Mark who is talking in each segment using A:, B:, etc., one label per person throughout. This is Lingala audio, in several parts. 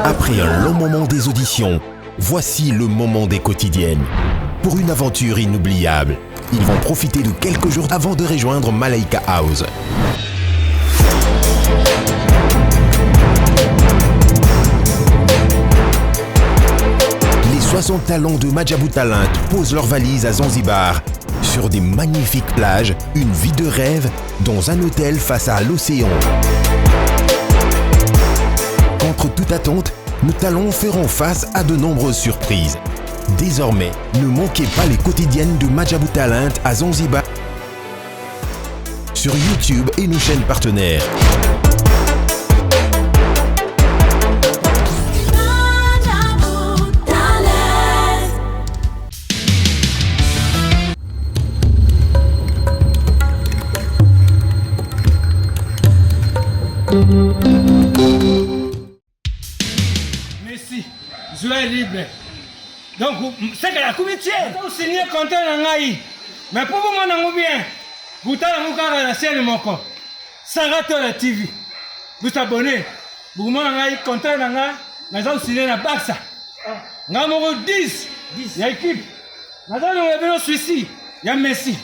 A: Après un long moment des auditions, voici le moment des quotidiennes. Pour une aventure inoubliable, ils vont profiter de quelques jours avant de rejoindre Malaika House. Les 60 talents de Madjabou Talent posent leurs valises à Zanzibar, sur des magnifiques plages, une vie de rêve, dans un hôtel face à l'océan. Contre toute attente, nos talents feront face à de nombreuses surprises. Désormais, ne manquez pas les quotidiennes de Madjabou Talent à Zanzibar sur YouTube et nos chaînes partenaires.
B: Merci, joie libre. Donc, c'est que la comité, vous signez contrat dans l'AI. Mais pour vous, mon bien, vous avez la chaîne Moko. Sarata la TV. Vous abonnez. Vous avez contrat dans l'AI. Nous avons signé la Barça. Nous avons 10. Il y a équipe. Nous avons Suisse. Il y a Messi.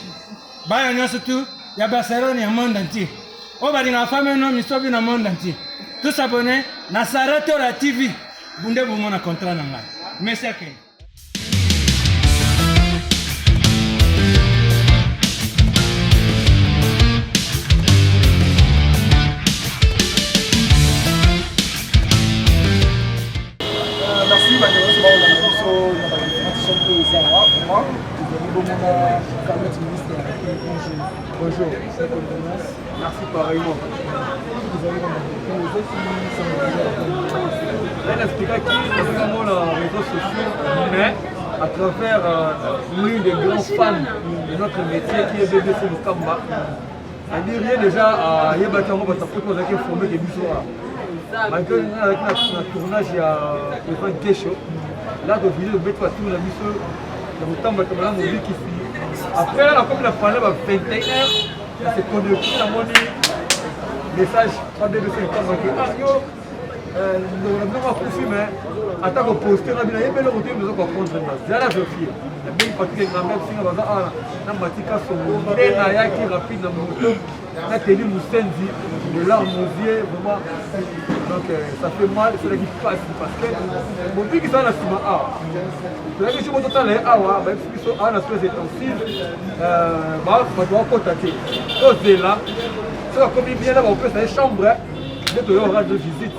B: Il y a surtout. Il y a Barcelone, il y a le monde entier. On va dire la famille, nous sommes dans le monde entier. Tous abonnés. Nous Sarata la TV. Vous avez un contrat dans l'AI. Merci à vous.
C: Merci, bonjour. Merci pareillement. Elle expliquera qui est vraiment les réseaux sociaux, mais à travers l'une des grands fans de notre métier qui est BBC Lukamba. C'est-à-dire qu'il y a déjà à Yébakamo, parce que nous avons formé des bisous. Malgré le tournage, il y a le Kesho. Là, de vidéo, de mettre tout la mission, de temps de la musique ici. Après, là, comme la parlé à 21h, c'est connecté à mon message, pas de BBC Lukamba. Nous avons poursuivi, mais en tant que posteur, nous avons bien le nous avons comprendre. C'est là que je suis. La même partie de la même signe, nous avons matika son nez qui rapide dans mon moto. On a tenu Moussendi, de l'arme aux yeux, vraiment. Donc ça fait mal, c'est là qui passe. Parce que mon but qui est dans la ciment A. C'est là que je me total les A, même si ils sont en espèce intensive, je dois contacter. Donc c'est là, c'est comme il vient là, on peut faire une chambre, dès qu'il y aura de visite.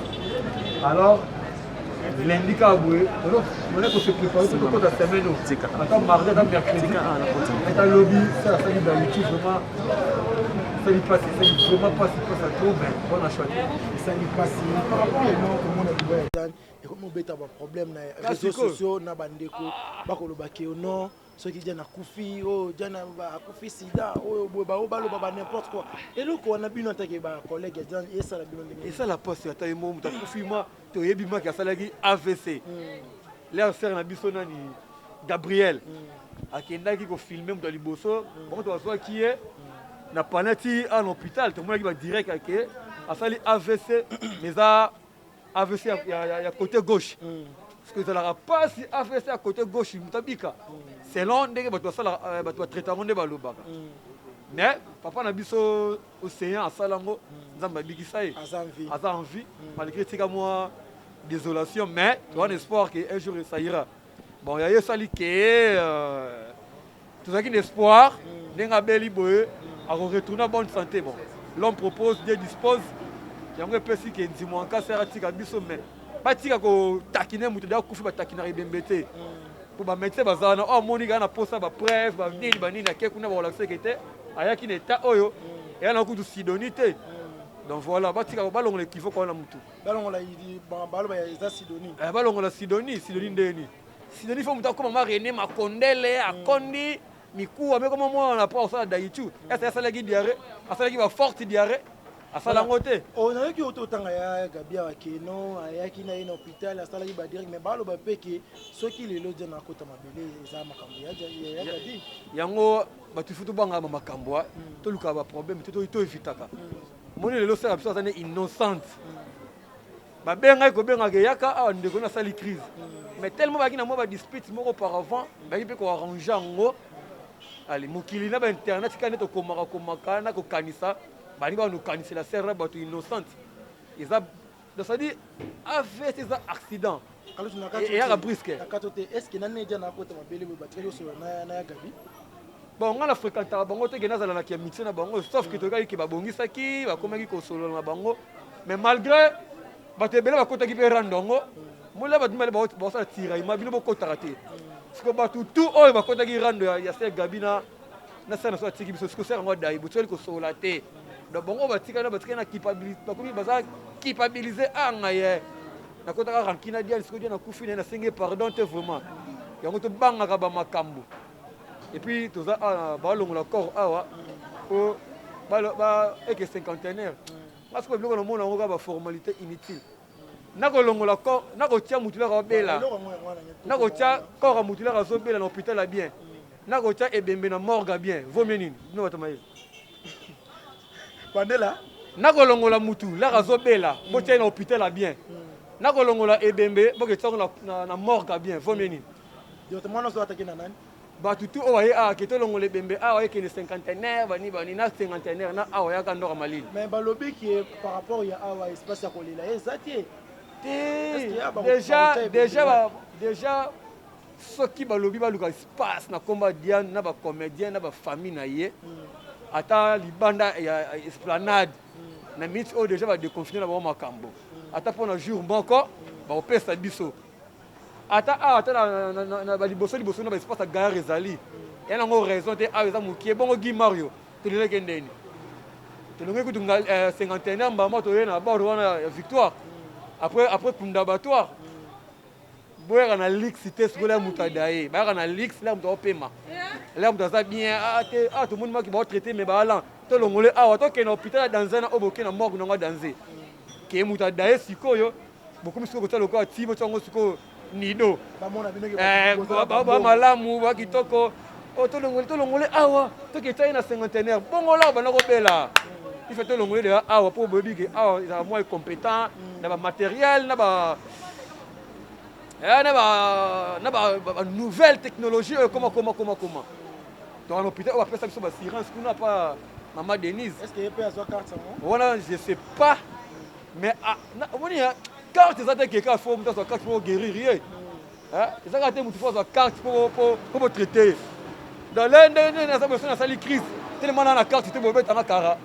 C: Alors, lundi, on est pour se préparer pour la semaine. Attends, mardi, attends, mercredi. Et dans le lobby, ça va faire d'habitude, vraiment. Ça lui passe, ça lui vraiment passe, il passe à trop, mais on a choisi.
D: Ça lui passe. Par rapport au nom, comment on a trouvé et comment on a un problème dans les réseaux sociaux, na bandeko, bakolo bake au nom, ceux qui disent na Koufi, oh, diana Koufi Sida, oh, balo baba n'importe quoi. Et là, on a bien entendu ba collègue, et ça la bien.
C: Et ça la passe, attends, moi, muta Koufi moi, tu as bien qui a salagi AVC. Là, on sert na bisona ni Gabriel. Akenda qui ko filmer muta liboso, bon tu vois qui est. Na panati à l'hôpital, tout le monde qui va direct à que a sali AVC, mais ça AVC il y a côté gauche. Parce que ça n'a pas si AVC à côté gauche, mutabika. C'est long dès que tu vas traitement de balobaka. Mais papa na biso océan à Salango, nzamba bikisa e. Asa envie, malgré tika moi désolation, mais tu as un espoir que un jour ça ira. Bon, il y a sali que tout ça qui est espoir, n'enga beli boye. À retourner en bonne santé. Bon. l'homme propose, Dieu dispose. Yango pesi ke ndimo anka sera tika biso mais ba tika ko takine mutu da kufi ba takina rebembete. Pour ba métier bazana oh monika na posa ba preuve ba nini ba nini ke kuna ba relaxer kete ayaki na état oyo et na kutu sidonité. Donc voilà, ba tika ba longola kifo ko na mutu.
D: Ba longola yidi ba lo ba eza Sidonie.
C: Ba longola Sidonie ndeni. Sidonie faut mutu ko mama René Makondele akondi miku ameko mama na pa osala daichu. Esa sala ki diarrhée, asala ki ba forte diarrhée. Asala ngote.
D: On a eu auto tanga ya Gabia Wakeno, ayaki na ina hôpital, asala ki ba direct mais ba lo ba peke soki lelo je na kota mabele eza makambo ya Gabi.
C: Yango batu futu banga makambo to luka ba problème to evitaka. Moni lelo sera biso azane innocente. Ba benga ko benga ke yaka a ndeko na sali crise. Mais tellement ba kina mo ba dispute moko auparavant, ba ki pe ko arranger ngo. Allez, mokili na ba internet kana to komaka na ko kanisa. Bani ba nous kanisa la serra batu innocente. Ils a ça dit avec ces accidents. Et ya brisque.
D: Est-ce que na neja na kota mabele ba bateli so na Gabi?
C: Bon, on a fréquenté bango te gena za na ki mixé na bango sauf que to ka ki ba bongisaki ba komaki ko solo na bango. Mais malgré batu bele ba kota ki pe randongo, mola ba dumele ba sa tira ma bino ko tarate. Parce que batu tout oyo ba kota ki rando ya se Gabi na sana so tiki biso ko sera ngo dai buteli ko solo te. Donc bongo batika na culpabilité bakomi baza culpabiliser anga ye na kota ka rankina dia siko dia na kufi na senge pardon te vraiment yango to banga ka ba makambo et puis toza ba longola corps awa o ba eke cinquantenaire parce que biloko na mona ngo ba formalité inutile na ko longola corps na ko tia mutula ka bela na ko tia corps mutula ka zo bela na hôpital a bien na ko tia ebembe na morgue bien vaut mieux nini no batamaye
D: Pandela
C: nakolongola mutu la razobela botia na hôpital a bien nakolongola ebembe boketia na morgue bien vaut mieux nini
D: yote mwana so ataki na nani
C: batu tu owaye a keto longola ebembe a waye kene cinquantenaire bani na cinquantenaire na a waye ka ndora malili
D: mais balobi qui par rapport ya awa espace ya kolela ezati
C: déjà soki balobi baluka espace na komba Diane na ba comédien na ba famille na ye ata libanda ya esplanade na minute o déjà va déconfiner na ba makambo ata pona jour moko ba opesa biso ata na ba liboso na ba espace gare ezali ya nango raison te a eza mukie bongo Guy Mario to le kendeni to longe kutunga cinquantenaire mbamba to yena ba wana victoire après kunda batoire boya na lix cité scolaire mutadaye ba na lix là muto opema là muto za bien tout le monde ma qui va traiter mais ba là to longole awa to kena hôpital dans un oboke na morgue ngo danser ke mutadaye sikoyo beaucoup misiko to lokwa tibo tongo siko nido
D: ba mona bino
C: ba malamu ba kitoko to longole awa to ke taina cinquantenaire bongo là ba na ko bela il fait to longole de awa pour bobi ke awa il a moins compétent na ba matériel na ba nouvelle technologie comment dans l'hôpital on va faire ça sur assurance qu'on n'a pas maman Denise
D: est-ce qu'il peut avoir carte ça
C: voilà je sais pas mais on dit carte ça t'es quelqu'un faut mettre sa carte pour guérir hein ça quand tu faut sa carte pour traiter dans l'un ça personne a sali crise tellement dans la carte tu peux mettre en cara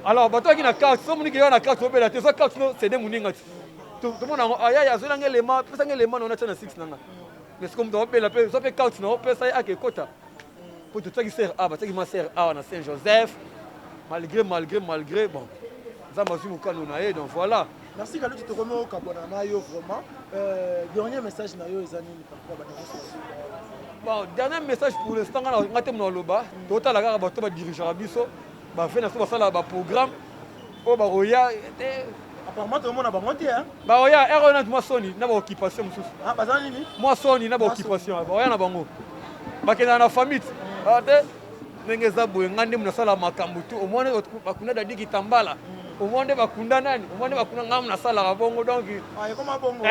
C: alors bato qui na carte so moni qui na carte pour la sa carte c'est des moninga tout le monde aya zo nanga lema pesa nanga lema na tana 6 nanga mais comme do bela pe so pe carte na pesa ya ke kota pour tout ça qui sert ba ça qui ma sert na Saint-Joseph malgré bon ça m'a vu mon canon na donc voilà
D: merci Kalu tu te remets au Kabona na yo vraiment dernier message na yo ezani ni par rapport
C: bon dernier message pour l'instant nga te mona loba total la ba to ba dirigeant biso ba fait na so ba sala ba programme o ba roya
D: apparemment tout le monde a pas monté hein
C: ba oya erona moi soni na ba occupation mususu
D: bazani nini
C: moi soni na ba occupation ba oya na bango ba kena na famille ate ndenge za boye ngande muna sala makambo tu omone bakunda dadi kitambala omone bakunda nani omone bakunda ngam na sala ka bongo donc
D: koma bongo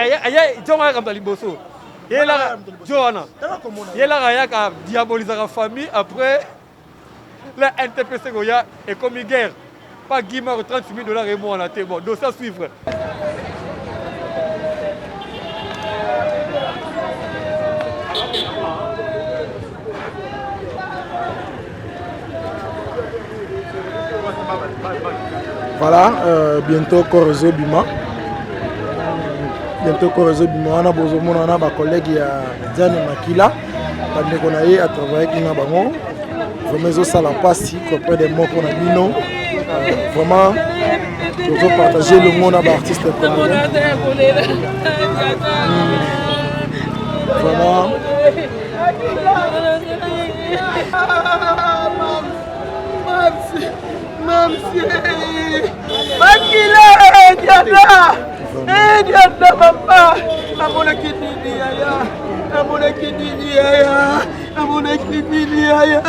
C: jonga ka liboso yela joana yela ya ka diaboliser la famille après la NTPC goya et comme guerre pas Guimard $30 000 et moi on a été bon dossier à suivre.
D: Voilà, bientôt Korezo Bima. Bientôt Korezo Bima, on a besoin de nos collègues, il y a Diane Makila, on a travaillé avec nous. Vraiment, ça la passe, auprès des mots qu'on a mis, non. Vraiment, nous avons partagé le monde avec l'artiste congolais. Vraiment.
E: Mamsi, Makila, Diana, Diana, papa, amona kidini aya, amona kidini aya, amona kidini aya,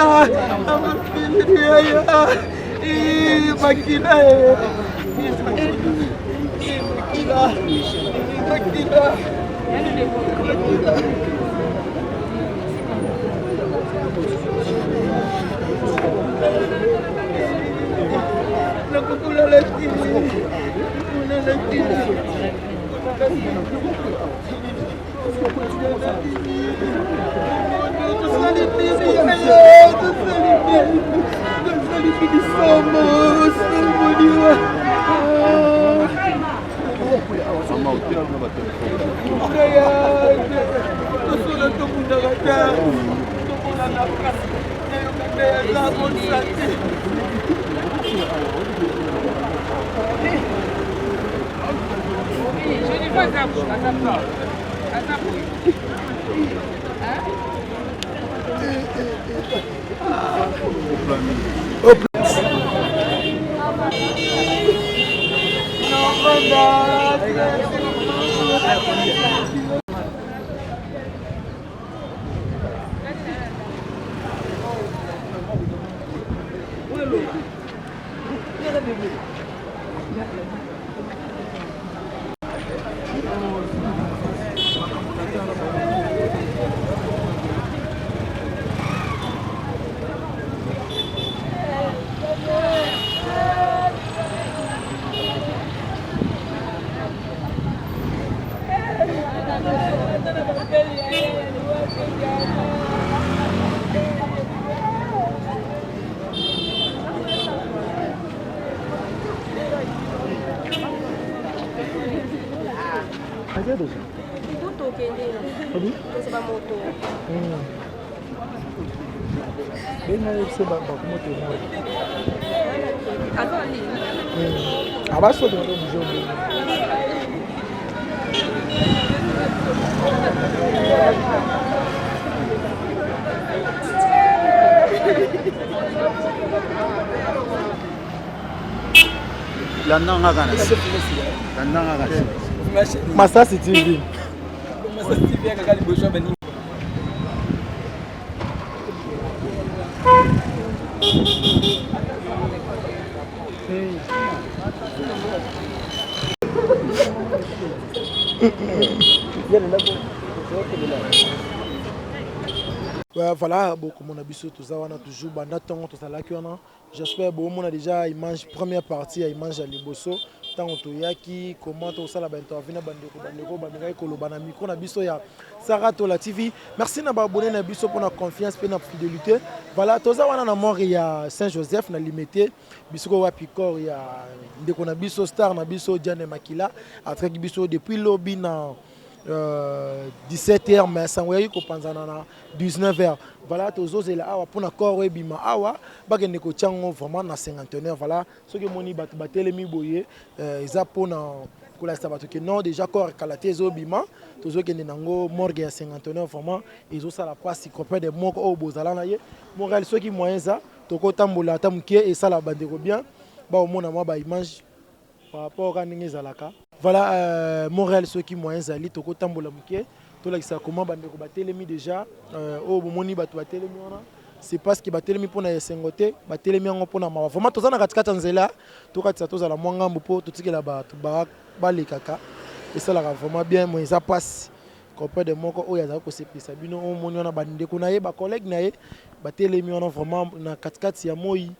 E: amona kidini aya, Makila, Makila, Makila.
D: Massa TV. Voilà, beaucoup mon habitude tout ça on a toujours bandaton tout ça là qui on a. J'espère bon on a déjà image première partie image à Liboso tant on yaki comment tout ça la bento avina bandeko bandeka ko lobana micro na biso ya Sarato la TV. Merci na ba abonné na biso pour la confiance et la fidélité. Voilà tout ça on a na mort il y a Saint-Joseph na limité biso ko wapikor il y a ndeko na biso star na biso Diane Makila après biso depuis lobby na 17h mais ça va y na 19h voilà tous les awa pour na corps bima awa bagende ko tiango vraiment na 50h voilà ce que moni batelemi boye eza pona ko la sabato que non déjà corps kalaté zo bima tous que nango morgue à 50h vraiment ils ont ça la passe copain de moko au bozala na ye moral ceux qui moyen ça to ko tambola tamuke et ça la bande ko bien ba au mona ma ba image par rapport à ningi zalaka. Voilà, Montréal, ceux qui moyens zali, toko tambola muke, tout là ça comment bandeko batelemi déjà, au moni batu batelemi wana, c'est parce que batelemi pour na sengote, batelemi ngo pour na mawa. Vraiment tozana katikata nzela, to katisa tozala mwanga mpo to tikela ba le kaka. Et ça là vraiment bien, moi ça passe. Copain de moko oya za ko sepisa bino o moni wana bandeko na ye ba collègue na ye, batelemi wana vraiment na katikati ya moi.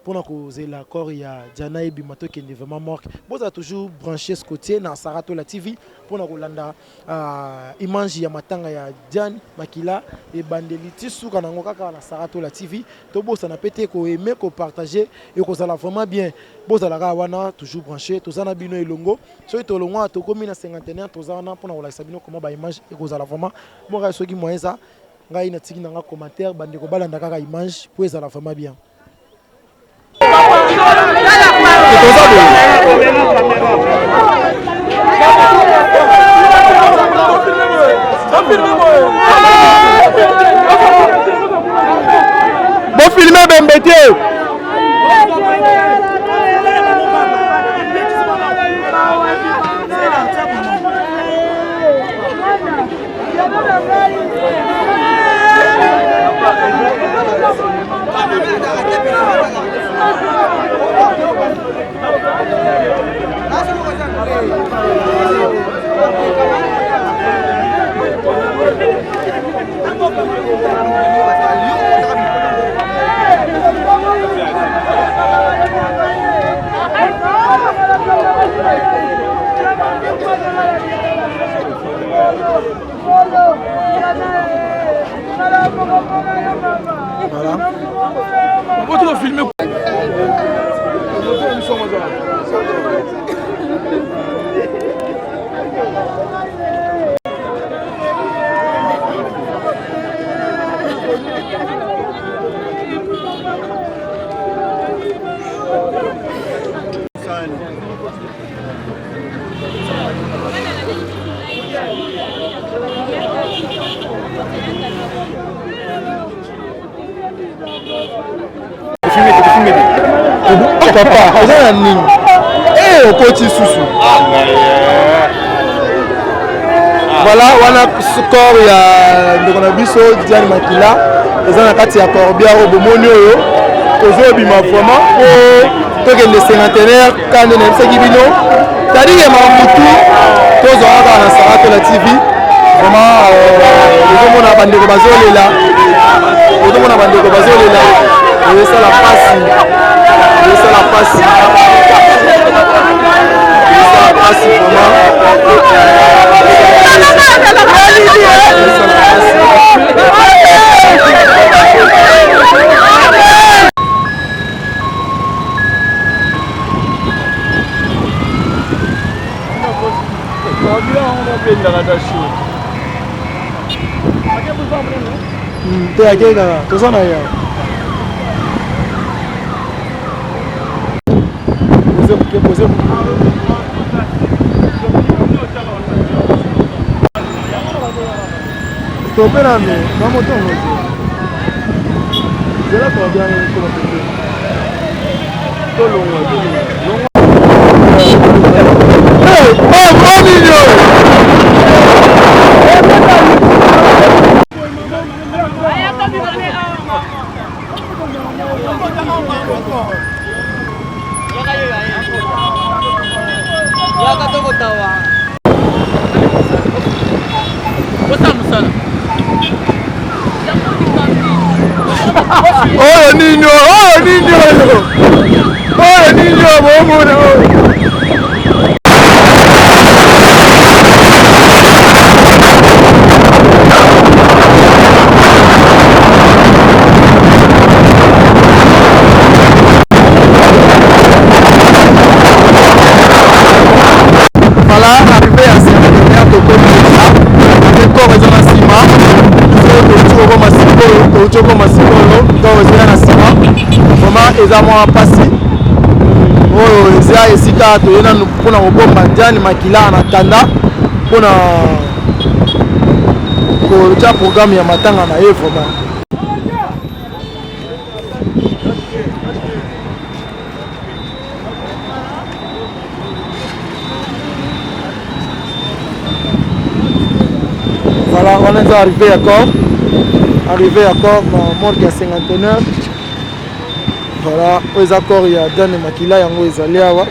D: pour causer l'accord il y a Diana et Bimato qui est vraiment mort. Vous avez toujours branché ce côté dans Sarato la TV pour Rolanda image ya matanga ya Diane Makila et Bandeliti sous kanango kaka na Sarato la TV. To bo ça n'a pété ko aimer ko partager et ko ça la vraiment bien. Bo ça la wana toujours branché, to zana bino elongo. So to longo to komi na 50 to zana pour na la sabino comment ba image et ko ça la vraiment mo ra soki moyen ça ngai na tiki na commentaire bande ko balanda kaka image pour ça la vraiment bien.
E: Bon filmer Bembétié.
D: Voilà.
E: On va tout filmer.
D: Papa, vous avez un nid. Et au côté sous. Voilà, on a ce corps, il y a un biso, Diane Makila, ils ont un quartier à Corbia, au Bomonio, aujourd'hui, ma vraiment, pour que les sénataires, quand on a un Guibino, c'est-à-dire qu'il y a un moutou, tous on a un Sarato la TV, vraiment, les gens ont bandé au bazo, les là, les gens ont bandé au bazo, les là, et ça la passe. C'est la passe. C'est la passe Stopper là, mais dans mon temps, c'est là qu'on vient oh niño, voilà, arrivé à Saint-Denis, de Communista, le corps est dans la ciment, vraiment, ils ont passé. Oh, Zia et Sika, tu es là pour nous bombarder, Diane Makila en attendant pour le programme Yamatanga na vraiment. Voilà, on est arrivé à corps. Arrivé à corps, mort qui a 59. Voilà, aux accords, il y a Dan et Makila, il y a Zaliawa.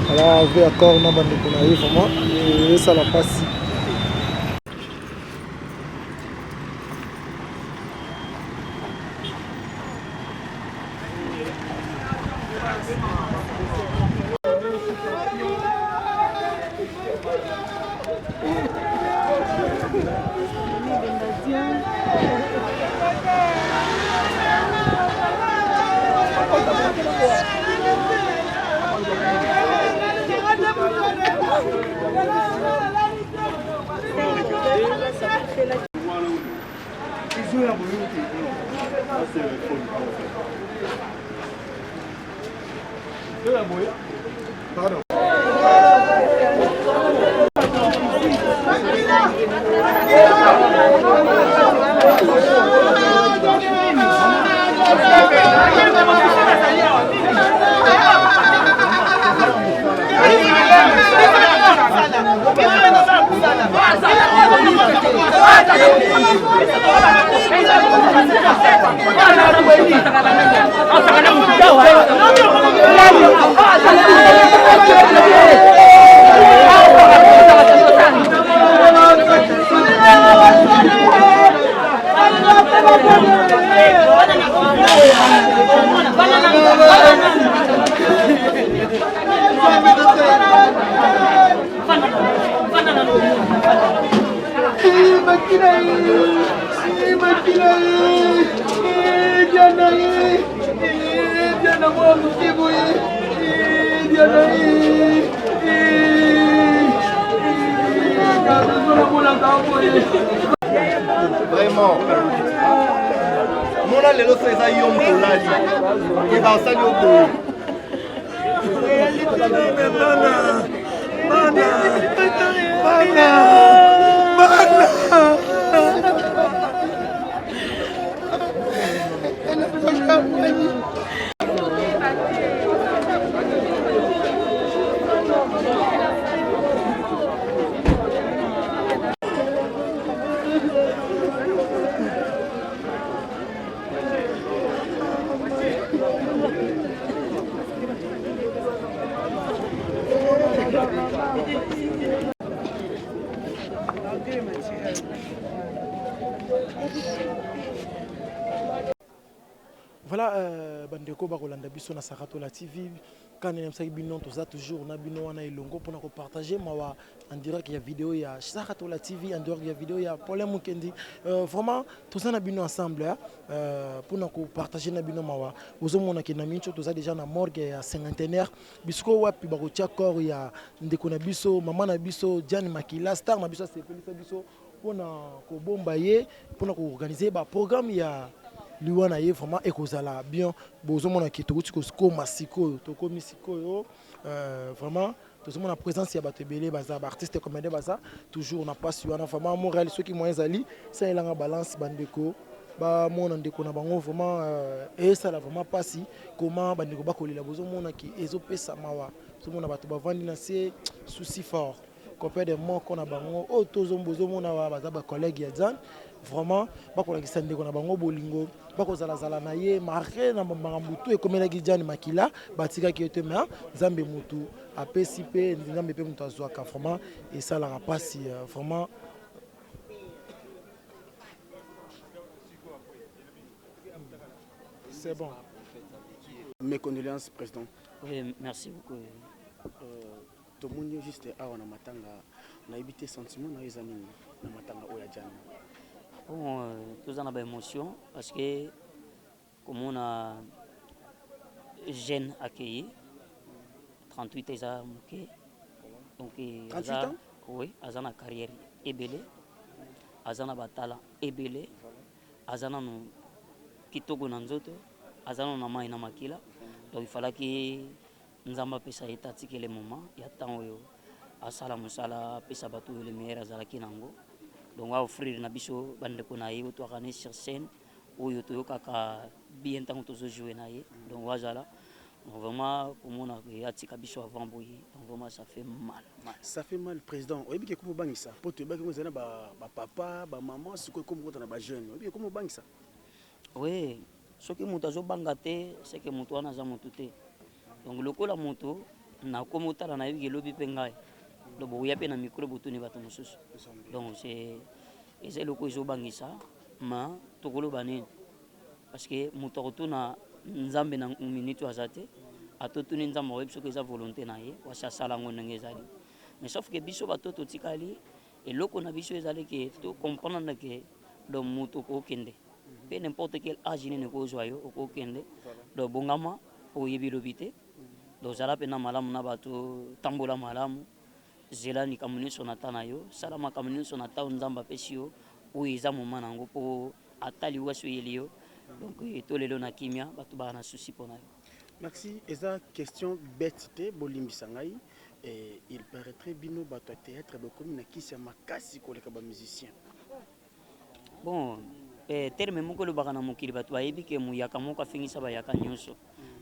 D: Voilà, arrivé à corps, on a vraiment. Et ça la passe.
C: Pardon.
F: Vraiment. Mon là, les autres, ça y est, on l'a dit. Et dans ça,
D: Voilà, bandeko bakolanda biso na Sakatola TV. Quand on aime bino toza toujours na bino wana ilongo pour nous partager mawa en direct ya vidéo ya Sakatola TV en dehors ya vidéo ya Paulin Mukendi. Vraiment tout ça na bino ensemble pour nous partager na bino mawa. Ozomona ke na mincho toza déjà na morgue ya cinquantenaire. Bisko wapi bakotia corps ya ndeko na biso, maman na biso, Diane Makila star na biso sepelisa biso pour na ko bomba ye pour na ko organiser ba programme ya Liwana ye vraiment ekozala bien bozomona ki tokuti ko masiko toko misiko yo vraiment tozomona présence ya bato ebele baza ba artiste comme des baza toujours na passe wana vraiment Montréal ceux qui moyens ali ça elanga balance bandeko ba mona ndeko na bango vraiment et ça la vraiment passe comment bandeko bakolela bozomona ki ezopesa mawa bozomona bato bavandi na se souci fort copain de moi qu'on a bango o tozomona baza ba collègue ya Zan vraiment bakolakisa ndeko na bango bolingo bakozalazala na ye marqué na makambutu ekomelaki Diane Makila batikaki ete mais Nzambe mutu apesi pe Nzambe pe mutu azwaka vraiment et ça la rapasi vraiment c'est bon.
G: Mes condoléances, Président.
H: Oui, merci beaucoup.
G: Tout le monde juste à on a matanga, on a évité sentiment dans les années, on a matanga oya Diane.
H: Bon, tous en avons émotion parce que comme on a jeune accueilli, 38 ans, donc
G: 38 ans?
H: Oui, azana carrière ebele, azana batala ebele, azana no kitoko na nzoto, azana na mai na makila, donc il fallait que nzamba pesa etatike le moment ya temps yo asala musala pesa batu le meilleur azala kinango. Donc on va offrir na biso bande ko na ye to organiser sur scène où yo to kaka bien tant to jouer na ye donc wazala vraiment pour mon atika biso avant boyi donc vraiment ça fait mal.
G: Ça fait mal président. Oyebi ke ko bangisa pour te ba ko zana ba papa ba maman siko ko mo na ba jeune. Oyebi ko mo bangisa.
H: Oui, ce que mutu zo bangate c'est que mutu ana za mutu te. Donc lokola mutu na ko mutala na yebi lobi pengai. Donc il y a un micro bouton bato mosusu donc c'est le ko ezobangisa ma tokolo bane parce que moto retourna nzambe na minute azate atotuni nzambe web soki eza volonté na ye wasa sala ngo ndenge ezali mais sauf que biso bato totikali et loko na biso ezali que to comprendre que do moto ko kende pe n'importe quel âge ne ko joyo ko kende do bongama po yebi lobité donc zala pena malamu na bato tambola malamu zela ni kamuni sonata na yo salama kamuni sonata nzamba pesio o eza moment nango po atali waso yelio donc to lelo na kimia bato ba na souci pona yo.
G: Merci. Eza question bête te bolimbisa ngai et il paraîtrait bino bato théâtre ba comme na kisi makasi ko leka ba musicien.
H: Bon terme moko lo bakana mokili bato bayebi ke muyaka moko afingisa bayaka nyonso.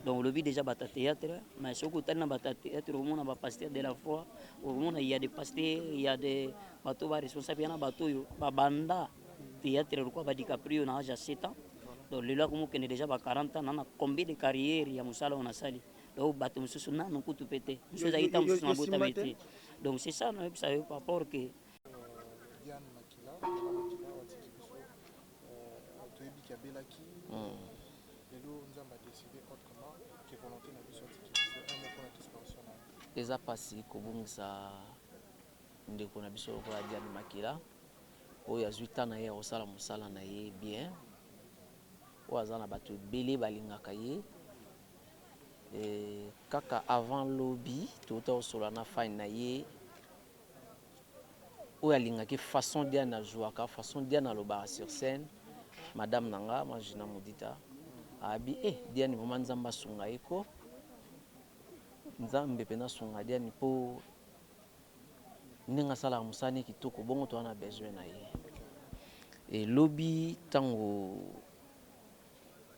H: Donc le but déjà bata théâtre mais ce que tana bata théâtre au monde ba pasteur de la foi au monde il y a des pasteurs il y a des bateaux ba responsables yana bateau yo ba banda théâtre quoi ba DiCaprio na âge 7 ans donc le là comme que déjà ba 40 ans na combien de carrière ya musala on a sali donc bateau mususu na no kutu pété mususu zaita mususu na bota métier donc c'est ça non ça par rapport que
I: Diane Makila watiki biso toyebi kabelaki lelo nzamba décidé autrement que volonté na biso atiki biso un mot pour la disparition na
J: eza pasi kobungisa ndeko na biso lokola Diane Makila oyo azwi ntango na ye akosala mosala na ye bien oyo aza na bato ebele balingaka ye kaka avant lobi touta kosola na fine na ye oyo alingaki façon Diane azwaka façon Diane alobaka sur scène madame nanga Magina Modita abi Diane mama nzamba sunga eko nzambe pena sunga Diane po ninga sala musani kitoko bongo to ana besoin na ye et lobby tango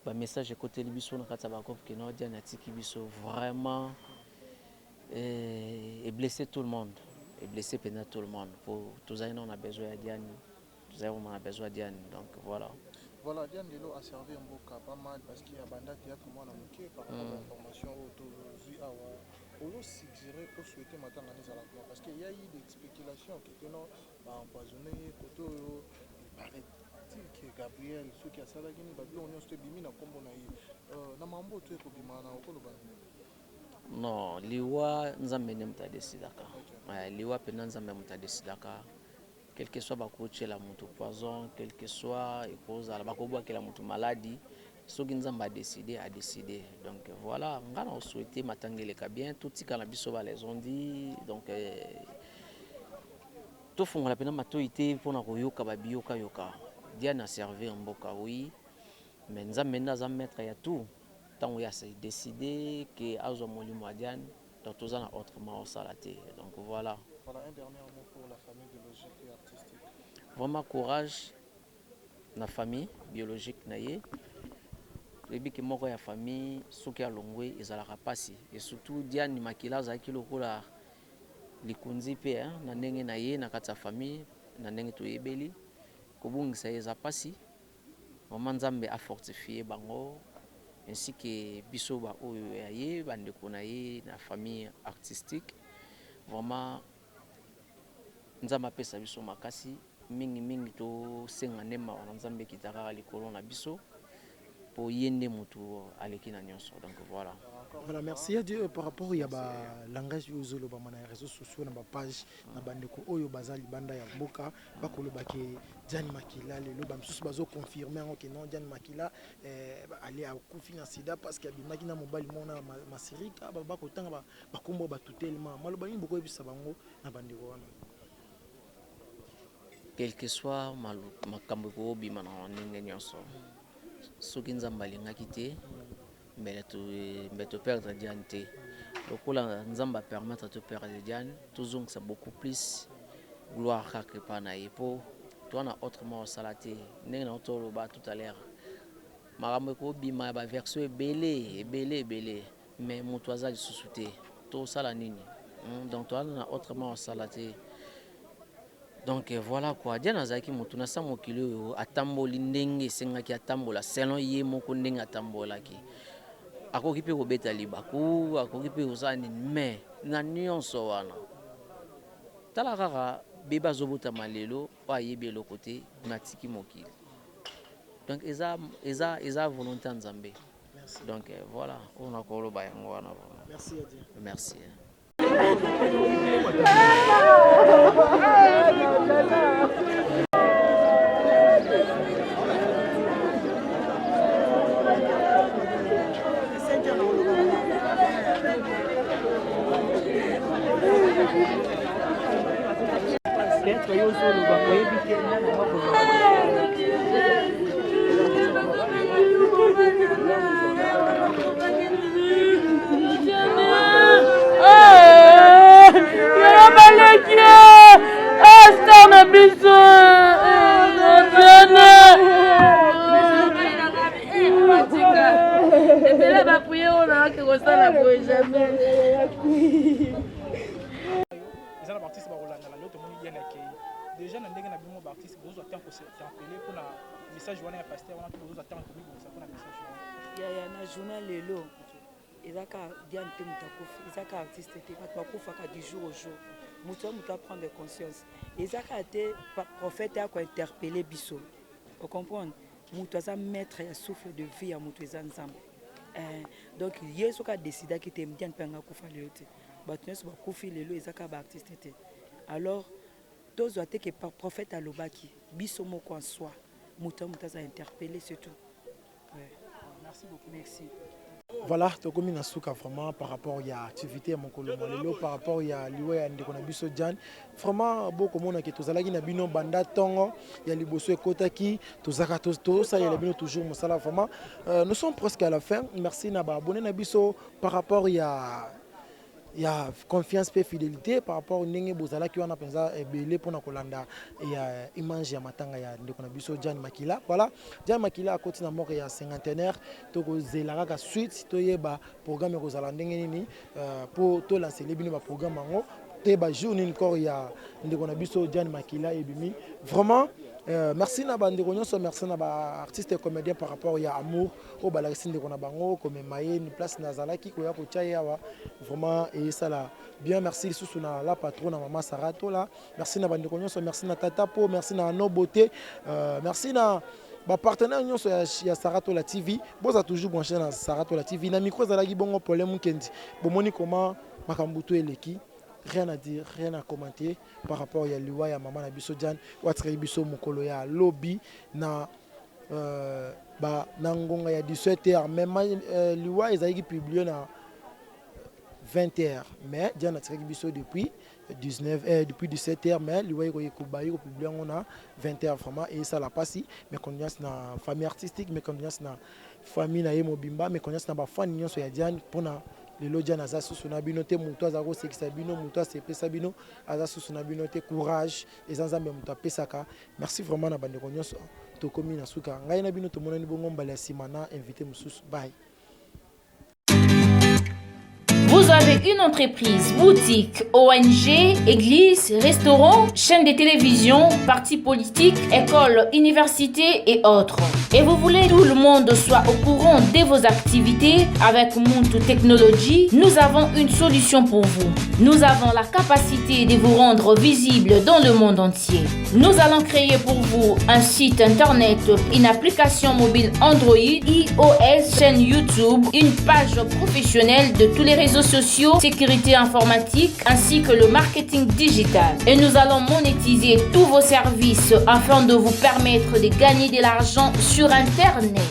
J: ba message côté libiso na kata ba kof que no Diane atiki biso vraiment et blessé tout le monde et blessé pena tout le monde pour tous on a besoin de Diane on a besoin de Diane donc voilà.
I: Voilà, Diane Lelo a servi un beau cas pas mal parce qu'il y a banda théâtre moi na moké par rapport à l'information aujourd'hui on a suggéré pour souhaiter matin à la gloire parce qu'il y a eu des spéculations que non va empoisonner koto paraît-il que Gabriel ceux qui a ça la guine babylon on se bimi na kombo na yi na mambo to ko bima na okolo ba
J: non liwa nzambe ne mta decidaka liwa pena nzambe mta decidaka quel que soit bakoche la moto poison quel que soit et cause la bakobo que la moto maladie ce qui nzamba a décidé donc voilà ngana on souhaiter matangele ka bien tout tika na biso ba les ont dit donc to fonga la pena matoité pona koyoka ba bioka yoka Diane a servi en boka oui mais nzambe na mettre ya tout tant ya c'est décidé que azo molimo Diane donc tous en autrement salaté donc voilà.
I: Voilà un dernier mot pour la famille biologique et artistique.
J: Vraiment courage na famille biologique na ye. Lebi ke moko ya famille soki alongwe ezalaka pasi et surtout Diane Makila zaki lokola likunzi pe na ndenge na ye na kati ya famille na ndenge toyebeli kobungisa eza pasi. Mama Nzambe a fortifié bango ainsi que biso ba oyo ya ye bandeko na ye na famille artistique. Vraiment nzamba pesa biso makasi mingi to senga nema wana nzambe kitaka likolo na biso po yende mutu aleki na nyonso donc voilà.
D: Voilà, merci à Dieu par rapport à ba langage uzolo ba mana réseaux sociaux na ba page na bandeko oyo bazali banda ya mboka bakolo bake Diane Makila lelo ba msusu bazo confirmer que non Diane Makila aller à kufi na sida parce que abimaki na mobali mona masirika ba ko tanga ba kombo ba totalement maloba ni boko ebisa bango na bandeko wana
J: quel que soit makambo ko bima na ndenge nyonso soki nzamba alingaki te mais perdre Diane te lokola nzamba permettre de perdre Diane toujours c'est beaucoup plus gloire kaka pa na yepo toi na autrement salaté ndenge na tolo ba tout à l'heure makambo ko bima ba verso ebele mais moto azali susute to sala nini donc toi na autrement salaté. Donc voilà quoi, Diane azaki mutu na sa mokilo atamboli ndenge sengaki atambola selon ye moko ndenge atambolaki. Akoki pe kobeta libaku, akoki pe kozani mais na nyonso wana. Tala kaka beba zobota malelo wa yebi le côté matiki mokili. Donc eza volonté nzambe.
D: Merci.
J: Donc voilà, on a kolo ba yango wana.
D: Merci à Dieu.
J: Merci. bato yo solo bakoyebi te nani
D: déjà na ndenge na bimo ba artiste bozo attend ko s'appeler pour la message wana ya pasteur wana bozo attend ko bimo ça pour la message
K: ya na journal lelo ezaka Diane te mutakufa ezaka artiste te bato bakufaka du jour au jour muto prendre conscience ezaka te prophète a ko interpeller biso vous comprenez muto za maître ya souffle de vie ya muto za nzambe donc yesu ka décida ki te Diane penga kufa lelo te bato nyonso bakufi lelo ezaka ba artiste te alors tous ont été prophète à l'obaki biso moko en soi muto a interpellé surtout merci beaucoup merci.
D: Voilà, tokomi na suka vraiment par rapport à l'activité à mon kolomolelo par rapport à liwe ya ndeko na biso Jan vraiment beaucoup mona ke tozalaki na bino banda tongo ya liboso ekotaki tozaka to ça ya bino toujours mosala vraiment nous sommes presque à la fin merci na ba abonné na biso par rapport il y a confiance et fidélité par rapport au ndenge bozala ki wana penza belé pona kolanda ya image ya matanga ya ndeko na biso Jan Makila voilà Jan Makila a côté na mort ya cinquantenaire to ko zelaka ka suite to yeba programme ko zala ndenge nini pour to lancer les bino ba programme ngo te ba journée encore ya ndeko na biso Jan Makila et bimi vraiment merci na bandeko nyonso merci na ba artiste et comédien par rapport à amour au balakisi ndeko na bango comme maye ni place nazalaki ko ya ko chaya wa vraiment et ça là bien merci sous na la patronne na maman Sarato là merci na bandeko nyonso merci na tata po merci na no beauté merci na ba partenaire nyonso ya Sarato la TV boza toujours branché na Sarato la TV na micro zalaki bongo problème kendi bomoni comment makambuto eleki. Rien à dire, rien à commenter par rapport à Liwa ya maman na biso Jan watra biso mokolo ya lobby na ba nangonga ya 17h même Liwa ezaki publié na 20h mais Jan a tiré biso depuis 17h mais Liwa ko publié on a 20h vraiment et ça la passe mais connaissance na famille artistique mais connaissance na famille na Yemobimba mais connaissance na ba fan nyonso ya Jan pona lelo Jan aza susu na bino te muto aza ko sekisa bino muto asepesa bino aza susu na bino te courage ezanzambe muto apesaka merci vraiment na bandeko nyonso tokomi na suka ngai na bino tomonani bongo mbala ya sima na invité mususu bye.
L: Vous avez une entreprise, boutique, ONG, église, restaurant, chaîne de télévision, parti politique, école, université et autres. Et vous voulez que tout le monde soit au courant de vos activités avec Muntu Technology, nous avons une solution pour vous. Nous avons la capacité de vous rendre visible dans le monde entier. Nous allons créer pour vous un site internet, une application mobile Android, iOS, chaîne YouTube, une page professionnelle de tous les réseaux sociaux, sécurité informatique ainsi que le marketing digital. Et nous allons monétiser tous vos services afin de vous permettre de gagner de l'argent sur Internet.